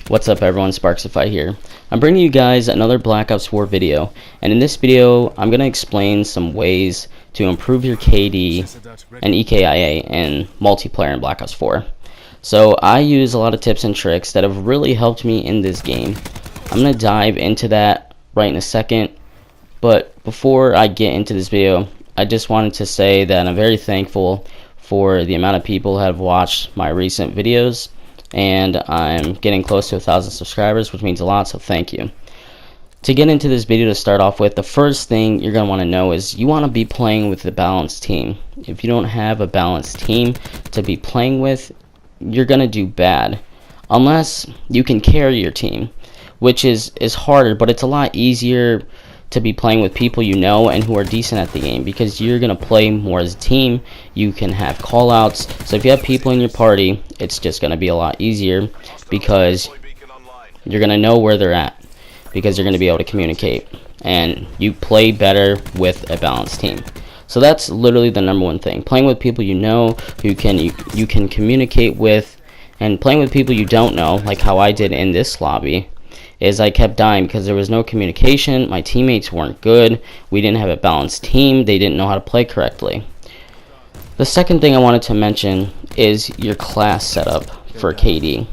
What's up everyone, Sparksify here. I'm bringing you guys another Black Ops 4 video, and in this video I'm going to explain some ways to improve your KD and EKIA in multiplayer in Black Ops 4. So I use a lot of tips and tricks that have really helped me in this game. I'm going to dive into that right in a second, but before I get into this video, I just wanted to say that I'm very thankful for the amount of people who have watched my recent videos, and I'm getting close to 1,000 subscribers, which means a lot, so thank you. To get into this video to start off with, the first thing you're going to want to know is you want to be playing with a balanced team. If you don't have a balanced team to be playing with, you're going to do bad. Unless you can carry your team, which is harder, but it's a lot easier to be playing with people you know and who are decent at the game, because you're going to play more as a team. You can have call outs, so if you have people in your party, it's just going to be a lot easier because you're going to know where they're at, because you're going to be able to communicate, and you play better with a balanced team. So that's literally the number one thing, playing with people you know, who you can communicate with, and playing with people you don't know, like how I did in this lobby. Is I kept dying because there was no communication, my teammates weren't good, we didn't have a balanced team, they didn't know how to play correctly. The second thing I wanted to mention is your class setup for KD.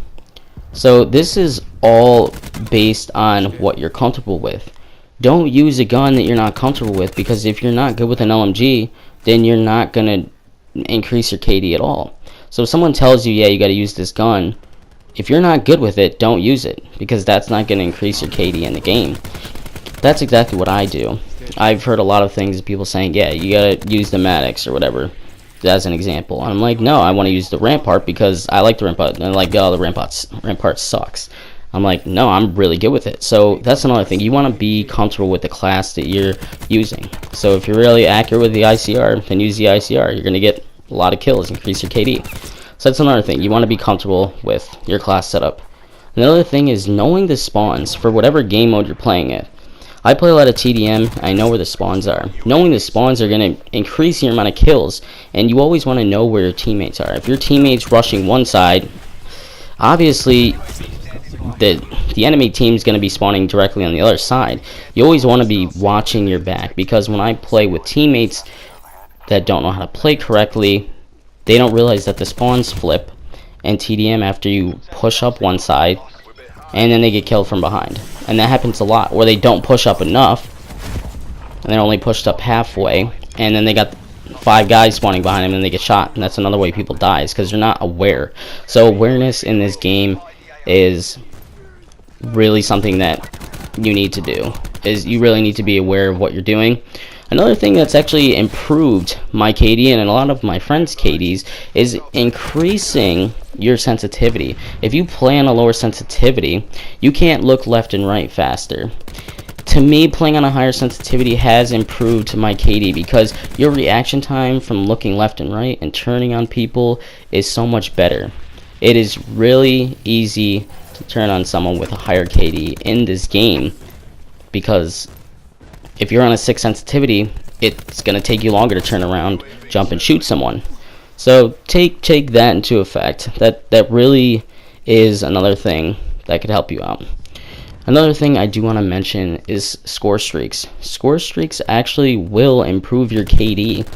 So this is all based on what you're comfortable with. Don't use a gun that you're not comfortable with, because if you're not good with an LMG, then you're not going to increase your KD at all. So if someone tells you, yeah, you got to use this gun, if you're not good with it, don't use it, because that's not going to increase your KD in the game. That's exactly what I do. I've heard a lot of things, people saying, yeah, you got to use the Maddox or whatever, as an example. And I'm like, no, I want to use the Rampart because I like the Rampart. And they're like, oh, the Rampart sucks. I'm like, no, I'm really good with it. So that's another thing. You want to be comfortable with the class that you're using. So if you're really accurate with the ICR, then use the ICR. You're going to get a lot of kills, increase your KD. So that's another thing. You want to be comfortable with your class setup. Another thing is knowing the spawns for whatever game mode you're playing it. I play a lot of TDM. I know where the spawns are. Knowing the spawns are going to increase your amount of kills, and you always want to know where your teammates are. If your teammates rushing one side, obviously the enemy team is going to be spawning directly on the other side. You always want to be watching your back, because when I play with teammates that don't know how to play correctly, they don't realize that the spawns flip and TDM after you push up one side, and then they get killed from behind. And that happens a lot, where they don't push up enough and they're only pushed up halfway, and then they got 5 guys spawning behind them and they get shot. And that's another way people die, is because they're not aware. So awareness in this game is really something that you need to do. Is you really need to be aware of what you're doing. Another thing that's actually improved my KD and a lot of my friends' KDs is increasing your sensitivity. If you play on a lower sensitivity, you can't look left and right faster. To me, playing on a higher sensitivity has improved my KD, because your reaction time from looking left and right and turning on people is so much better. It is really easy to turn on someone with a higher KD in this game, because if you're on a 6 sensitivity, it's going to take you longer to turn around, jump, and shoot someone. So take that into effect. That really is another thing that could help you out. Another thing I do want to mention is score streaks. Score streaks actually will improve your KD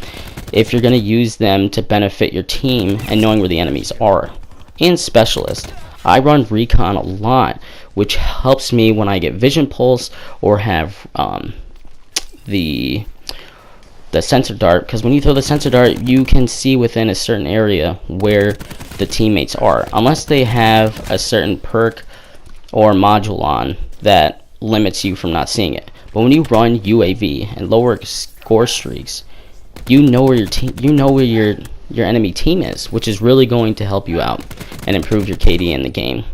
if you're going to use them to benefit your team and knowing where the enemies are. And specialist. I run recon a lot, which helps me when I get vision pulse or have the sensor dart, because when you throw the sensor dart, you can see within a certain area where the teammates are, unless they have a certain perk or module on that limits you from not seeing it. But when you run UAV and lower score streaks, you know where your enemy team is, which is really going to help you out and improve your KD in the game.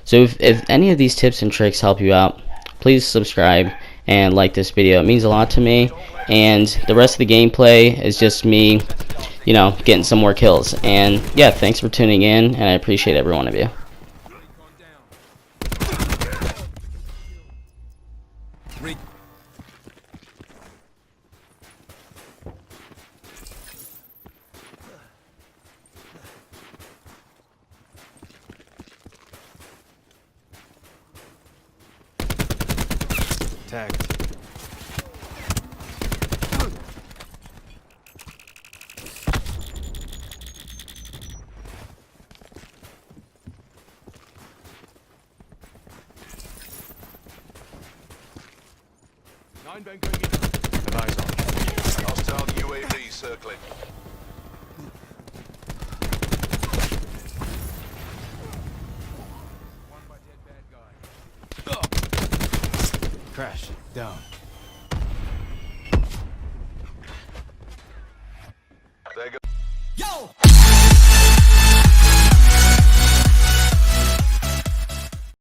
So if any of these tips and tricks help you out, please subscribe and like this video. It means a lot to me, and the rest of the gameplay is just me, getting some more kills. And yeah, thanks for tuning in, and I appreciate every one of you. Tagged. Nine bang going in. Have eyes on. Hostile UAV circling. One by dead bad guy. Crash. Down. There go. Yo!